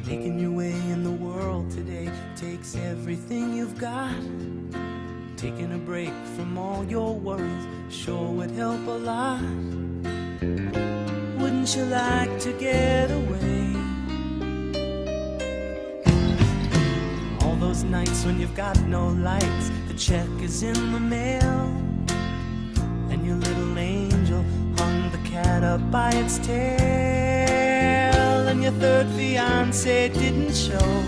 Making your way in the world today takes everything you've got. Taking a break from all your worries sure would help a lot. Wouldn't you like to get away? All those nights when you've got no lights, the check is in the mail, and your little angel hung the cat up by its tail, and your third fiancé didn't show.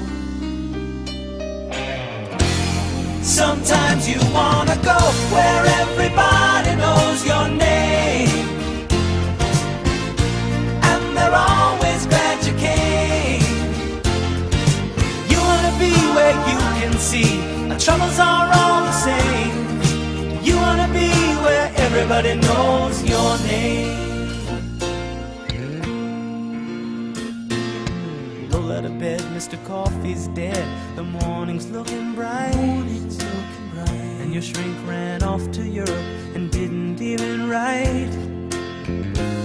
Sometimes you wanna go where everybody knows your name, and they're always glad you came. You wanna be where you can see our troubles are all the same. You wanna be where everybody knows your name. Roll out of bed, Mr. Coffee's dead. The morning's looking bright. And your shrink ran off to Europe and didn't even write.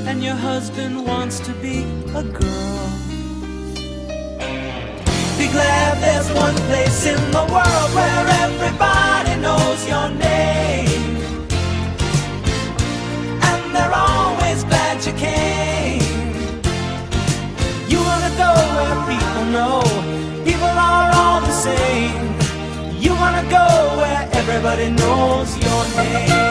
And your husband wants to be a girl. Be glad there's one place in the world where everybody knows your name, and they're always glad you came. You wanna go where people know people are all the same. You wanna go where everybody knows your name.